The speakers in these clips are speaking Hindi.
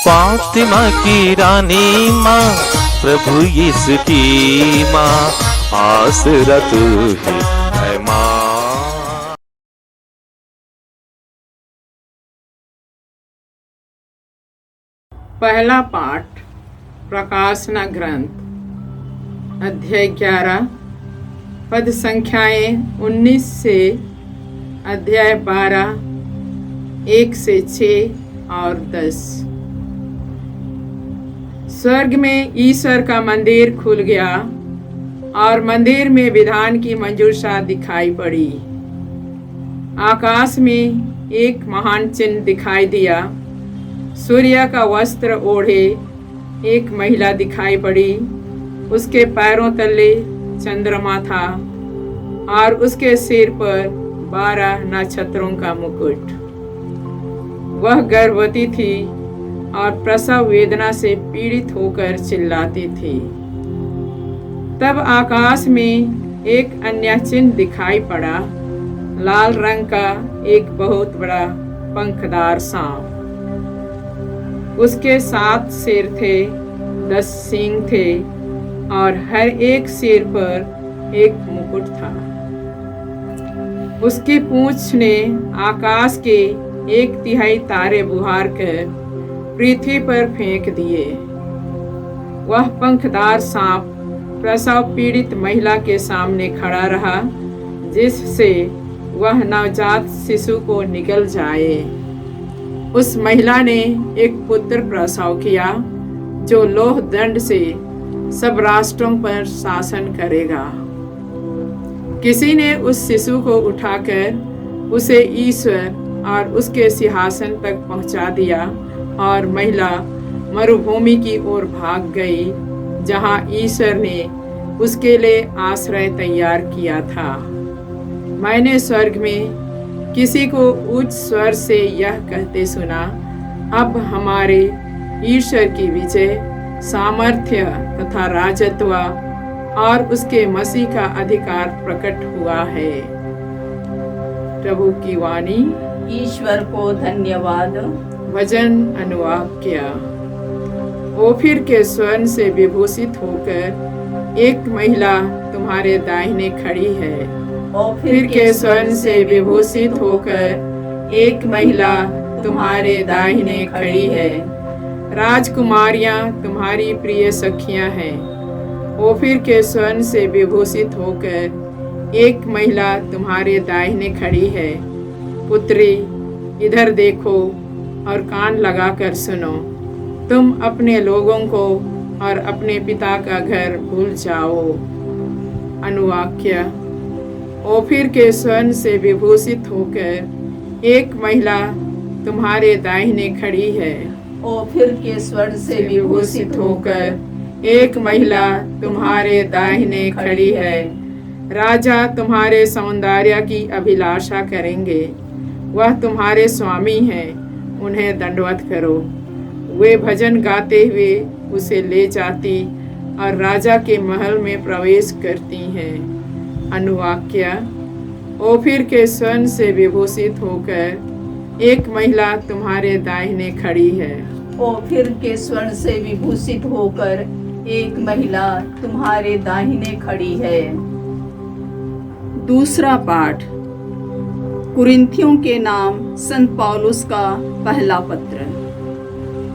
फातिमा की रानी माँ, प्रभु यीशु की माँ, आसरा तू ही है माँ। पहला पाठ प्रकाशना ग्रंथ अध्याय 11 पद संख्याएं 19 से अध्याय 12 1 से 6 और 10। स्वर्ग में ईश्वर का मंदिर खुल गया और मंदिर में विधान की मंजूषा दिखाई पड़ी। आकाश में एक महान चिन्ह दिखाई दिया। सूर्य का वस्त्र ओढ़े एक महिला दिखाई पड़ी। उसके पैरों तले चंद्रमा था और उसके सिर पर 12 नक्षत्रों का मुकुट। वह गर्भवती थी और प्रसव वेदना से पीड़ित होकर चिल्लाती थी। तब आकाश में एक अन्य चिन्ह दिखाई पड़ा, लाल रंग का एक बहुत बड़ा पंखदार सांप। उसके 7 सिर थे, 10 सींग थे और हर एक सिर पर एक मुकुट था। उसकी पूंछ ने आकाश के 1/3 तारे बुहार कर पृथ्वी पर फेंक दिए। वह पंखदार सांप प्रसव पीड़ित महिला के सामने खड़ा रहा, जिससे वह नवजात शिशु को निगल जाए। उस महिला ने एक पुत्र प्रसव किया, जो लोह दंड से सब राष्ट्रों पर शासन करेगा। किसी ने उस शिशु को उठाकर उसे ईश्वर और उसके सिंहासन तक पहुंचा दिया और महिला मरुभूमि की ओर भाग गई, जहां ईश्वर ने उसके लिए आश्रय तैयार किया था। मैंने स्वर्ग में किसी को उच्च स्वर से यह कहते सुना, अब हमारे ईश्वर की विजय, सामर्थ्य तथा राजत्व और उसके मसीह का अधिकार प्रकट हुआ है। प्रभु की वाणी। ईश्वर को धन्यवाद। भजन अनुवाक्य। ओफिर के स्वर्ण से विभूषित होकर एक महिला तुम्हारे दाहिने खड़ी है। ओफिर के स्वर्ण से विभूषित होकर एक महिला तुम्हारे दाहिने खड़ी है। राजकुमारियां तुम्हारी प्रिय सखियां हैं। ओफिर के स्वर्ण से विभूषित होकर एक महिला तुम्हारे दाहिने खड़ी है। पुत्री, इधर देखो और कान लगाकर सुनो। तुम अपने लोगों को और अपने पिता का घर भूल जाओ। अनुवाक्य। ओफिर के स्वर्ण से विभूषित होकर एक महिला तुम्हारे दाहिने खड़ी है। ओफिर के स्वर्ण से विभूषित होकर एक महिला तुम्हारे दाहिने खड़ी है। राजा तुम्हारे सौंदर्य की अभिलाषा करेंगे। वह तुम्हारे स्वामी हैं, उन्हें दंडवत करो। वे भजन गाते हुए उसे ले जाती और राजा के महल में प्रवेश करती हैं। अनुवाक्य। ओफिर के स्वर्ण से विभूषित होकर एक महिला तुम्हारे दाहिने खड़ी है। ओफिर के स्वर्ण से विभूषित होकर एक महिला तुम्हारे दाहिने खड़ी है। दूसरा पाठ कुरिन्थियों के नाम संत पौलुस का पहला पत्र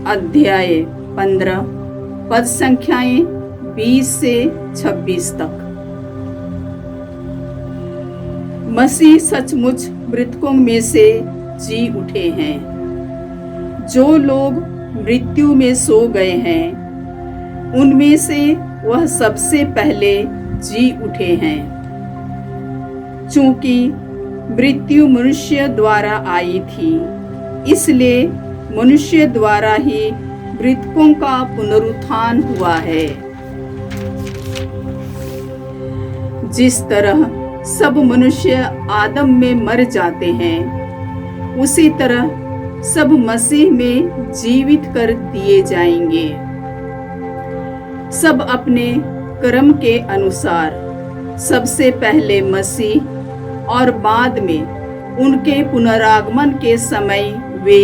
अध्याय 15 पद संख्याएं 20 से 26 तक। मसीह सचमुच मृतकों में से जी उठे हैं। जो लोग मृत्यु में सो गए हैं, उनमें से वह सबसे पहले जी उठे हैं। चूंकि मृत्यु मनुष्य द्वारा आई थी, इसलिए मनुष्य द्वारा ही मृतकों का पुनरुत्थान हुआ है। जिस तरह सब मनुष्य आदम में मर जाते हैं, उसी तरह सब मसीह में जीवित कर दिए जाएंगे। सब अपने कर्म के अनुसार, सबसे पहले मसीह और बाद में उनके पुनरागमन के समय वे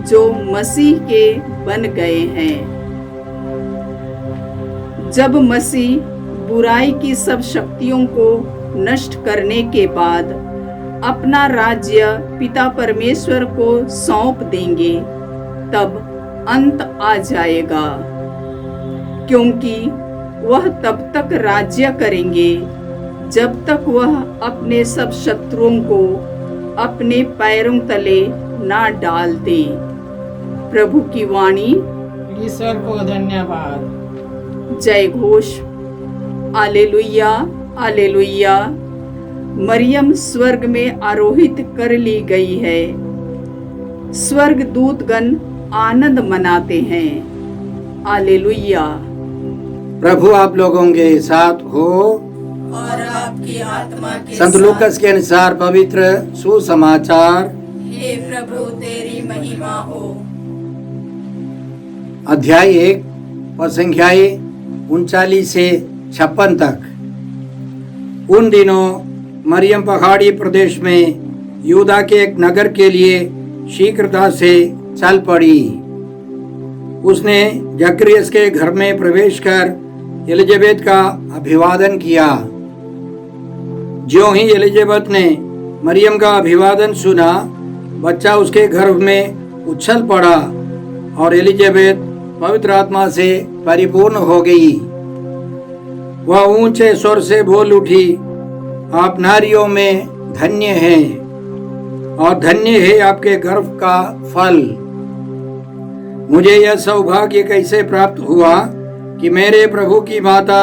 जो मसीह के बन गए हैं। जब मसीह बुराई की सब शक्तियों को नष्ट करने के बाद अपना राज्य पिता परमेश्वर को सौंप देंगे, तब अंत आ जाएगा, क्योंकि वह तब तक राज्य करेंगे जब तक वह अपने सब शत्रुओं को अपने पैरों तले ना डाल दे। प्रभु की वाणी। ईश्वर को धन्यवाद। जय घोष। Hallelujah, hallelujah. मरियम स्वर्ग में आरोहित कर ली गई है। स्वर्ग दूतगण आनंद मनाते हैं। हालेलुया। प्रभु आप लोगों के साथ हो और आपकी आत्मा के संत लूकास के अनुसार पवित्र सुसमाचार। हे प्रभु तेरी महिमा हो। अध्याय 1 और संख्याएं 39 से 56 तक। उन दिनों मरियम पहाड़ी प्रदेश में यूदा के एक नगर के लिए शीघ्रता से चल पड़ी। उसने जकरियस के घर में प्रवेश कर एलिजाबेथ का अभिवादन किया। ज्यों ही एलिजाबेथ ने मरियम का अभिवादन सुना, बच्चा उसके गर्भ में उछल पड़ा और एलिजाबेथ पवित्र आत्मा से परिपूर्ण हो गई। वह ऊंचे स्वर से बोल उठी, आप नारियों में धन्य हैं और धन्य है आपके गर्भ का फल। मुझे यह सौभाग्य कैसे प्राप्त हुआ कि मेरे प्रभु की माता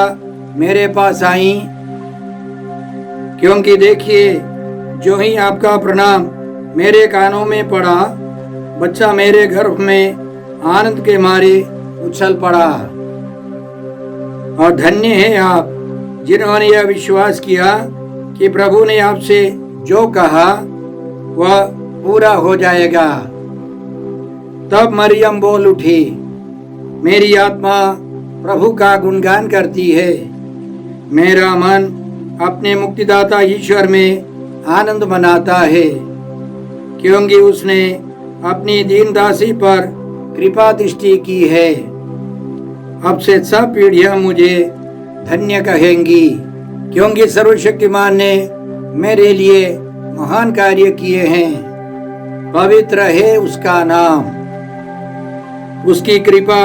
मेरे पास आई, क्योंकि देखिए जो ही आपका प्रणाम मेरे कानों में पड़ा, बच्चा मेरे गर्भ में आनंद के मारे उछल पड़ा। और धन्य है आप जिन्होंने यह विश्वास किया कि प्रभु ने आपसे जो कहा वह पूरा हो जाएगा। तब मरियम बोल उठी, मेरी आत्मा प्रभु का गुणगान करती है, मेरा मन अपने मुक्तिदाता ईश्वर में आनंद मनाता है, क्योंकि उसने अपनी दीन दासी पर कृपा दृष्टि की है। अब से सब पीढ़ियां मुझे धन्य कहेंगी, क्योंकि सर्वशक्तिमान ने मेरे लिए महान कार्य किए हैं। पवित्र है उसका नाम। उसकी कृपा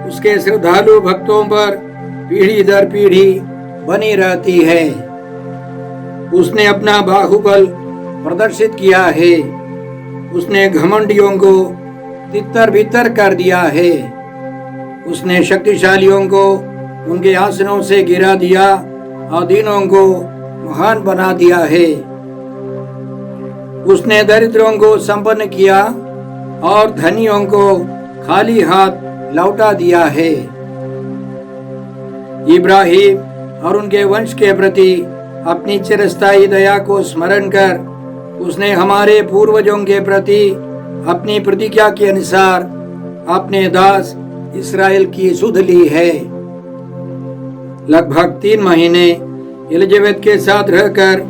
उसके श्रद्धालु भक्तों पर पीढ़ी दर पीढ़ी बनी रहती है। उसने अपना बाहुबल प्रदर्शित किया है। उसने घमंडियों को तितर बितर कर दिया है। उसने शक्तिशालियों को उनके आसनों से गिरा दिया और दीनों को महान बना दिया है। उसने दरिद्रों को संपन्न किया और धनियों को खाली हाथ लौटा दिया है। इब्राहिम और उनके वंश के प्रति अपनी चिरस्थायी दया को स्मरण कर उसने हमारे पूर्वजों के प्रति अपनी प्रतिज्ञा के अनुसार अपने दास इस्राएल की सुध ली है। लगभग 3 महीने एलिजाबेथ के साथ रहकर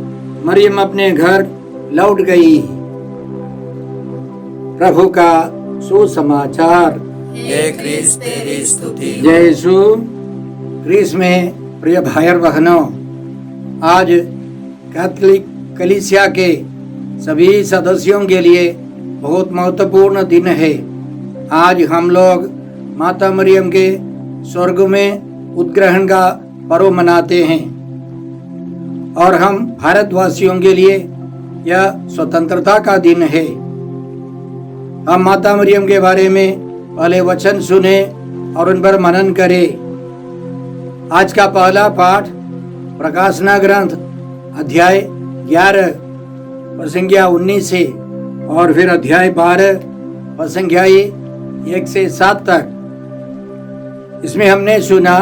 मरियम अपने घर लौट गई। प्रभु का सुसमाचार। हे क्रिस्त तेरी स्तुति। जय यीशु क्रिस्त में प्रिय भाई और बहनों, आज कैथोलिक कलीसिया के सभी सदस्यों के लिए बहुत महत्वपूर्ण दिन है। आज हम लोग माता मरियम के स्वर्ग में उद्ग्रहण का पर्व मनाते हैं और हम भारतवासियों के लिए यह स्वतंत्रता का दिन है। हम माता मरियम के बारे में पहले वचन सुने और उन पर मनन करें। आज का पहला पाठ प्रकाशना ग्रंथ अध्याय 11 और संख्या 19 से और फिर अध्याय 12 और संख्या 1 से 7 तक। इसमें हमने सुना,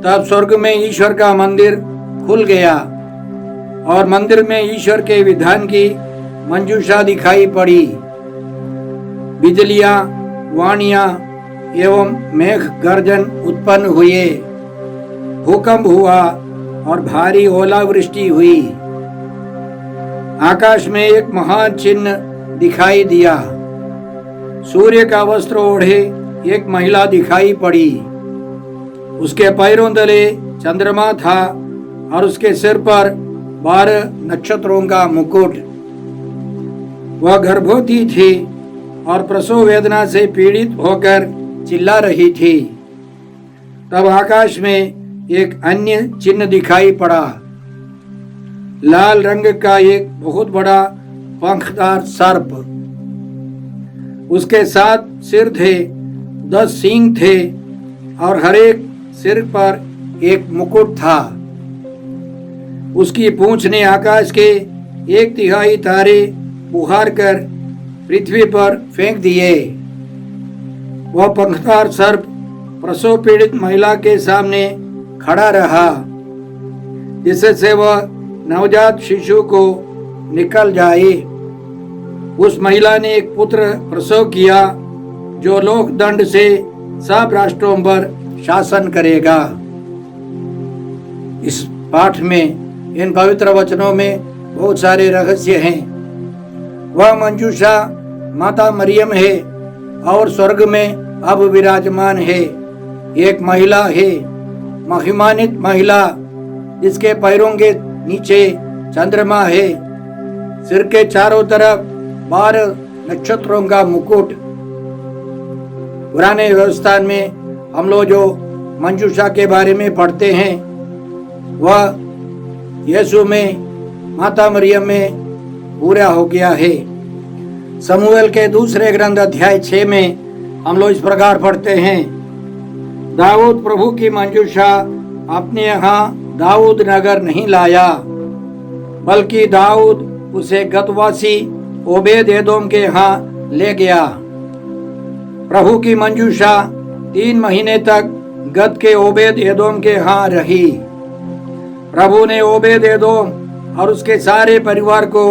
तब स्वर्ग में ईश्वर का मंदिर खुल गया और मंदिर में ईश्वर के विधान की मंजूषा दिखाई पड़ी। बिजलियां, वाणियां एवं मेघ गर्जन उत्पन्न हुए। भूकंप हुआ और भारी ओलावृष्टि हुई। आकाश में एक महान चिन्ह दिखाई दिया। सूर्य का वस्त्र ओढ़े एक महिला दिखाई पड़ी। उसके पैरों तले चंद्रमा था और उसके सिर पर 12 नक्षत्रों का मुकुट। वह गर्भवती थी और प्रसव वेदना से पीड़ित होकर चिल्ला रही थी। तब आकाश में एक अन्य चिन्ह दिखाई पड़ा। लाल रंग का एक बहुत बड़ा पंखदार सर्प। उसके 7 सिर थे, 10 सींग थे और हर एक सिर पर एक मुकुट था। उसकी पूंछ ने आकाश के 1/3 तारे उखाड़ कर पृथ्वी पर फेंक दिए। वह पंखदार सर्प प्रसव पीड़ित महिला के सामने खड़ा रहा, जिससे वह नवजात शिशु को निकल जाए। उस महिला ने एक पुत्र प्रसव किया जो लोक दंड से सब राष्ट्रों पर शासन करेगा। इस पाठ में, इन पवित्र वचनों में बहुत सारे रहस्य हैं। वह मंजूषा माता मरियम है और स्वर्ग में अब विराजमान है। एक महिला है, महिमानित महिला, जिसके पैरों के नीचे चंद्रमा है, सिर के चारों तरफ 12 नक्षत्रों का मुकुट। पुराने व्यवस्था में हम लोग जो मंजूषा के बारे में पढ़ते हैं, वह यीशु में, माता मरियम में पूरा हो गया है। समूएल के दूसरे ग्रंथ अध्याय 6 में हम लोग इस प्रकार पढ़ते हैं, दाऊद प्रभु की मंजूषा अपने यहाँ दाऊद नगर नहीं लाया, बल्कि दाऊद उसे गतवासी ओबेद एदोम के यहाँ ले गया। प्रभु की मंजूषा 3 महीने तक गत के ओबेद एदोम के यहाँ रही। प्रभु ने ओबेद एदोम और उसके सारे परिवार को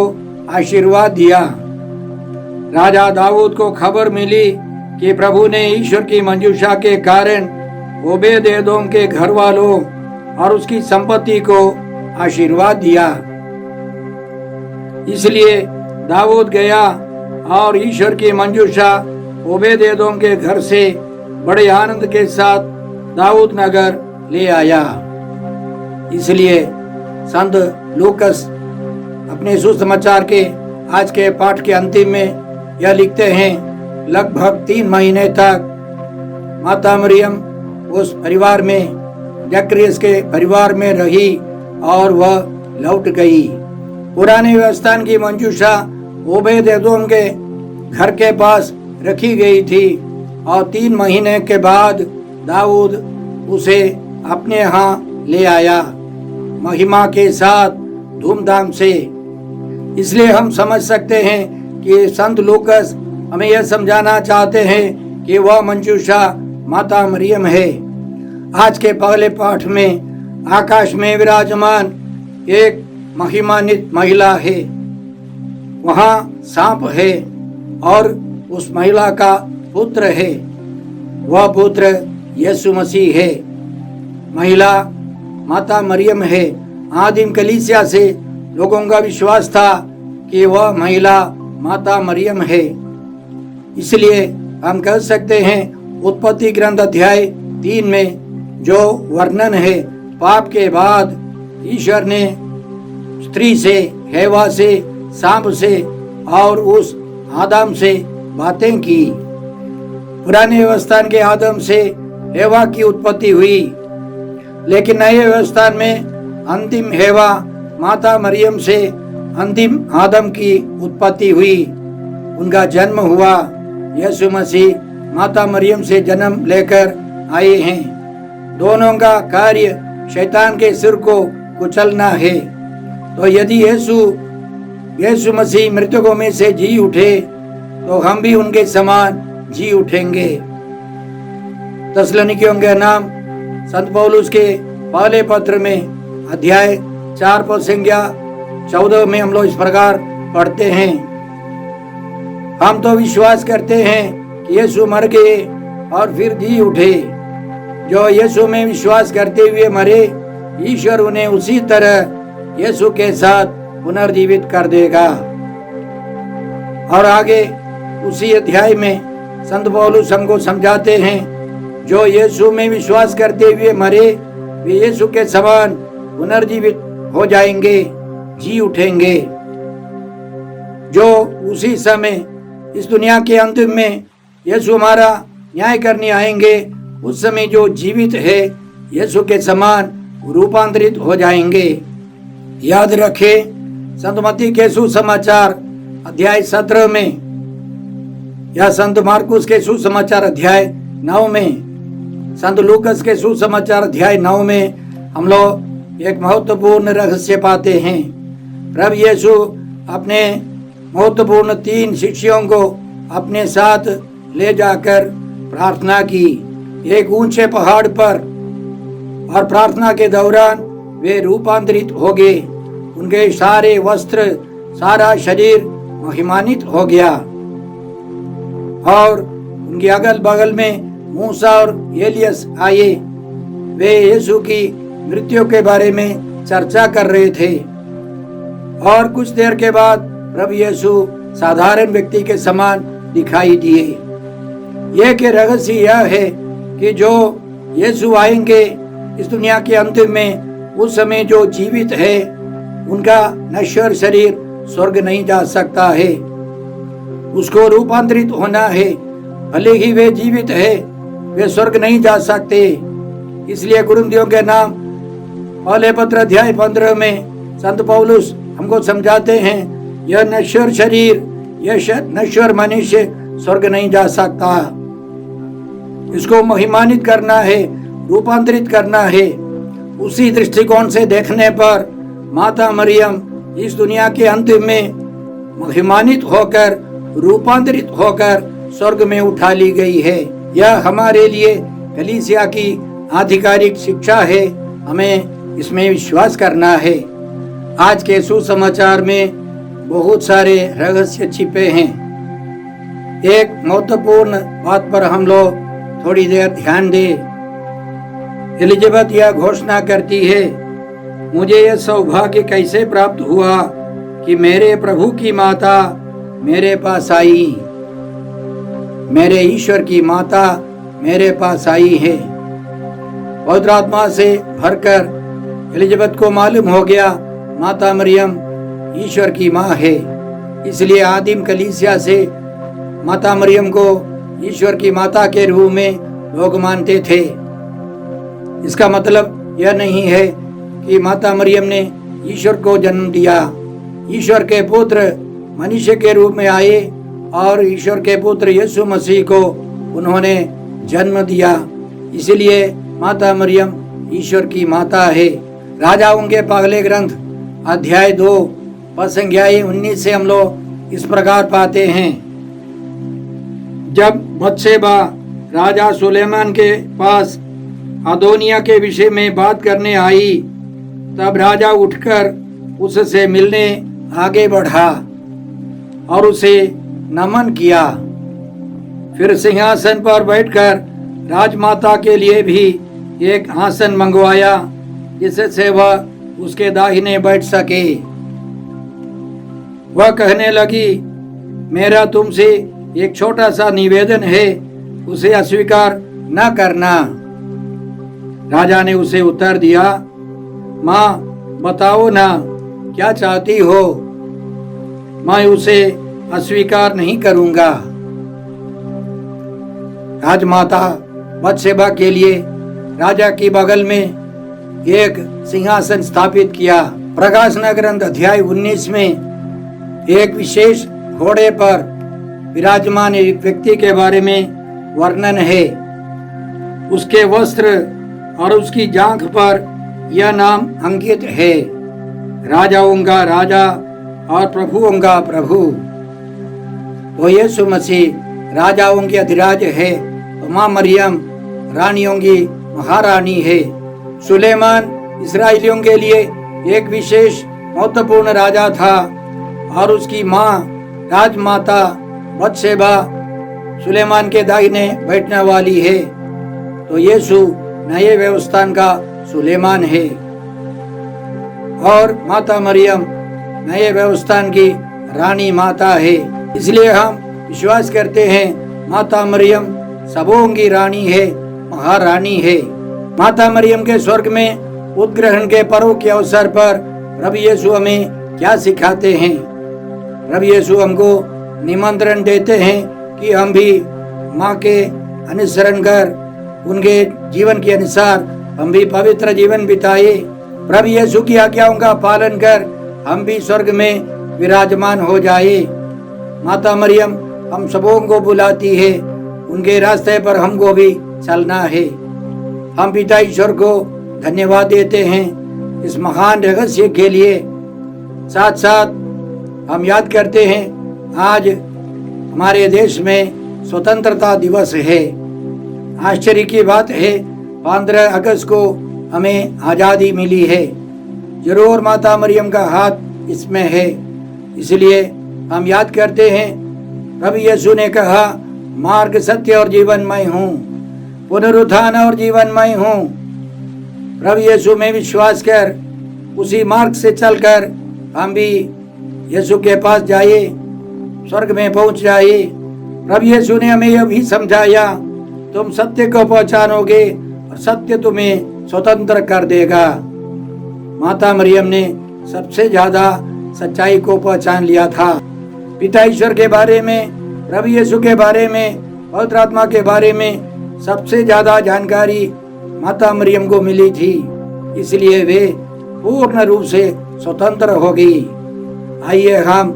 आशीर्वाद दिया। राजा दाऊद को खबर मिली कि प्रभु ने ईश्वर की मंजूषा के कारण ओबेद एदोम के घर वालों और उसकी संपत्ति को आशीर्वाद दिया। इसलिए दाऊद गया और ईश्वर की मंजूषा ओबेद एदोम के घर से बड़े आनंद के साथ दाऊद नगर ले आया। इसलिए संत लूकस अपने सुसमाचार के आज के पाठ के अंतिम में यह लिखते हैं, लगभग 3 महीने तक माता मरियम उस परिवार में, जकरियस के परिवार में रही और वह लौट गई। पुराने व्यवस्था की मंजूषा ओबेद एदोम के घर के पास रखी गई थी और 3 महीने के बाद दाऊद उसे अपने यहाँ ले आया, महिमा के साथ, धूमधाम से। इसलिए हम समझ सकते हैं कि संत लूकस हमें यह समझाना चाहते हैं कि वह मंजूषा माता मरियम है। आज के पहले पाठ में आकाश में विराजमान एक महिमान्वित महिला है, वहाँ सांप है और उस महिला का पुत्र है। वह पुत्र यीशु मसीह है। महिला माता मरियम है। आदिम कलीसिया से लोगों का विश्वास था कि वह महिला माता मरियम है। इसलिए हम कह सकते हैं उत्पत्ति ग्रंथ अध्याय 3 में जो वर्णन है, पाप के बाद ईश्वर ने स्त्री से, हेवा से, सांप से और उस आदम से बातें की। पुराने व्यवस्था के आदम से हेवा की उत्पत्ति हुई, लेकिन नए व्यवस्था में अंतिम हेवा माता मरियम से अंतिम आदम की उत्पत्ति हुई, उनका जन्म हुआ। यीशु मसीह माता मरियम से जन्म लेकर आए हैं। दोनों का कार्य शैतान के सिर को कुचलना है। तो यदि यीशु मसीह मृतकों में से जी उठे तो हम भी उनके समान जी उठेंगे। तसलोनिकियों के नाम संत पौलुस के पहले पत्र में अध्याय 4 पद संख्या 14 में हम लोग इस प्रकार पढ़ते हैं, हम तो विश्वास करते हैं कि यीशु मर गए और फिर जी उठे। जो यीशु में विश्वास करते हुए मरे, ईश्वर उन्हें उसी तरह यीशु के साथ पुनर्जीवित कर देगा। और आगे उसी अध्याय में संत पौलुस हमको समझाते हैं, जो यीशु में विश्वास करते हुए मरे वे यीशु के समान पुनर्जीवित हो जाएंगे, जी उठेंगे। जो उसी समय इस दुनिया के अंत में यीशु हमारा न्याय करने आएंगे, उस समय जो जीवित है यीशु के समान रूपांतरित हो जाएंगे। याद रखें, संत मत्ती के सुसमाचार अध्याय 17 में या संत मार्कुस के सुसमाचार अध्याय 9 में, संत लूकस के सुसमाचार अध्याय 9 में हम लोग एक महत्वपूर्ण रहस्य पाते हैं। प्रभु यीशु अपने महत्वपूर्ण 3 शिष्यों को अपने साथ ले जाकर प्रार्थना की एक ऊंचे पहाड़ पर, और प्रार्थना के दौरान वे रूपांतरित हो गए। उनके सारे वस्त्र, सारा शरीर महिमान्वित हो गया, और उनके अगल बगल में मूसा और एलियस आए। वे यीशु की मृत्यु के बारे में चर्चा कर रहे थे, और कुछ देर के बाद प्रभु यीशु साधारण व्यक्ति के समान दिखाई दिए। यह के रहस्य यह है कि जो यीशु आएंगे इस दुनिया के अंत में, उस समय जो जीवित है उनका नश्वर शरीर स्वर्ग नहीं जा सकता है, उसको रूपांतरित होना है। भले ही वे जीवित है, वे स्वर्ग नहीं जा सकते। इसलिए कुरिन्थियों के नाम पहले पत्र अध्याय 15 में संत पौलुस हमको समझाते हैं, यह नश्वर शरीर, यह नश्वर मनुष्य स्वर्ग नहीं जा सकता। इसको महिमान्वित करना है, रूपांतरित करना है। उसी दृष्टिकोण से देखने पर माता मरियम इस दुनिया के अंत में महिमान्वित होकर, रूपांतरित होकर स्वर्ग में उठा ली गई है। यह हमारे लिए कलीसिया की आधिकारिक शिक्षा है, हमें इसमें विश्वास करना है। आज के सुसमाचार में बहुत सारे रहस्य छिपे हैं। एक महत्वपूर्ण बात पर हम लोग थोड़ी देर ध्यान दें। एलिजाबेथ यह घोषणा करती है, मुझे यह सौभाग्य कैसे प्राप्त हुआ कि मेरे प्रभु की माता मेरे पास आई, मेरे ईश्वर की माता मेरे पास आई है। पवित्र आत्मा से भरकर एलिजाबेथ को मालूम हो गया माता मरियम ईश्वर की माँ है। इसलिए आदिम कलीसिया से माता मरियम को ईश्वर की माता के रूप में लोग मानते थे। इसका मतलब यह नहीं है कि माता मरियम ने ईश्वर को जन्म दिया। ईश्वर के पुत्र मनुष्य के रूप में आए और ईश्वर के पुत्र यीशु मसीह को उन्होंने जन्म दिया। इसलिए माता मरियम ईश्वर की माता है। राजाओं के पहले ग्रंथ अध्याय 2 पद संख्या 19 से हम लोग इस प्रकार पाते हैं, जब बत्शेबा राजा सुलेमान के पास अदोनिया के विषय में बात करने आई, तब राजा उठकर उससे मिलने आगे बढ़ा और उसे नमन किया। फिर सिंहासन पर बैठकर राजमाता के लिए भी एक आसन मंगवाया, जिससे वह उसके दाहिने बैठ सके। वह कहने लगी, मेरा तुमसे एक छोटा सा निवेदन है, उसे अस्वीकार न करना। राजा ने उसे उत्तर दिया, माँ बताओ ना, क्या चाहती हो, मैं उसे अस्वीकार नहीं करूंगा। राजमाता बत्शेबा के लिए राजा के बगल में एक सिंहासन स्थापित किया। प्रकाशन ग्रंथ अध्याय 19 में एक विशेष घोड़े पर विराजमान एक व्यक्ति के बारे में वर्णन है। उसके वस्त्र और उसकी जांघ पर यह नाम अंकित है, राजाओं का राजा और प्रभुओं का प्रभु। तो यीशु मसीह राजाओं के अधिराज है, तो माँ मरियम रानियों की महारानी है। सुलेमान इस्राएलियों के लिए एक विशेष महत्वपूर्ण राजा था और उसकी माँ राजमाता बत्शेबा सुलेमान के दाहिने बैठने वाली है। तो यीशु नए व्यवस्थान का सुलेमान है और माता मरियम नए व्यवस्थान की रानी माता है। इसलिए हम विश्वास करते हैं माता मरियम सबों की रानी है, महारानी है। माता मरियम के स्वर्ग में उद्ग्रहण के पर्व के अवसर पर प्रभु यीशु हमें क्या सिखाते हैं? प्रभु यीशु हमको निमंत्रण देते हैं कि हम भी माँ के अनुसरण कर उनके जीवन के अनुसार हम भी पवित्र जीवन बिताए। प्रभु यीशु की आज्ञाओं का पालन कर हम भी स्वर्ग में विराजमान हो जाए। माता मरियम हम सबों को बुलाती है, उनके रास्ते पर हमको भी चलना है। हम पिता ईश्वर को धन्यवाद देते हैं इस महान रहस्य के लिए। साथ साथ हम याद करते हैं आज हमारे देश में स्वतंत्रता दिवस है। आश्चर्य की बात है 15 अगस्त को हमें आज़ादी मिली है। जरूर माता मरियम का हाथ इसमें है। इसलिए हम याद करते हैं प्रभु यीशु ने कहा, मार्ग सत्य और जीवन मैं हूँ, पुनरुत्थान और जीवन मैं हूँ। प्रभु यीशु में विश्वास कर उसी मार्ग से चलकर हम भी यीशु के पास जाए, स्वर्ग में पहुंच जाए। प्रभु यीशु ने हमें यह भी समझाया, तुम सत्य को पहचानोगे और सत्य तुम्हें स्वतंत्र कर देगा। माता मरियम ने सबसे ज्यादा सच्चाई को पहचान लिया था। पिता ईश्वर के बारे में, प्रभु यीशु के बारे में, पवित्र आत्मा के बारे में सबसे ज्यादा जानकारी माता मरियम को मिली थी। इसलिए वे पूर्ण रूप से स्वतंत्र हो गई। आइए हम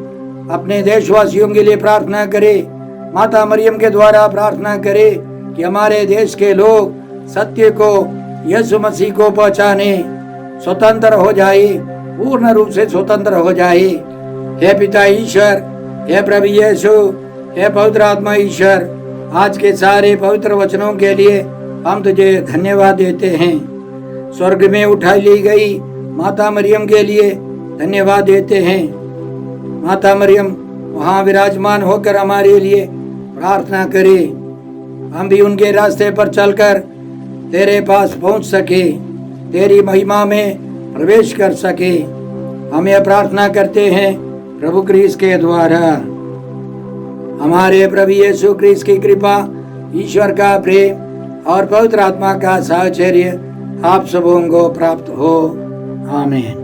अपने देशवासियों के लिए प्रार्थना करें। माता मरियम के द्वारा प्रार्थना करें कि हमारे देश के लोग सत्य को, यीशु मसीह को पहचाने, स्वतंत्र हो जाए, पूर्ण रूप से स्वतंत्र हो जाए। हे पिता ईश्वर, हे प्रभु यीशु, हे पवित्र आत्मा ईश्वर, आज के सारे पवित्र वचनों के लिए हम तुझे धन्यवाद देते हैं। स्वर्ग में उठा ली गई माता मरियम के लिए धन्यवाद देते हैं। माता मरियम वहाँ विराजमान होकर हमारे लिए प्रार्थना करे, हम भी उनके रास्ते पर चलकर तेरे पास पहुँच सके, तेरी महिमा में प्रवेश कर सके। हम यह प्रार्थना करते हैं प्रभु क्रिस्त के द्वारा। हमारे प्रभु यीशु क्रिस्त की कृपा, ईश्वर का प्रेम और पवित्र आत्मा का साहचर्य आप सबों को प्राप्त हो। आमीन।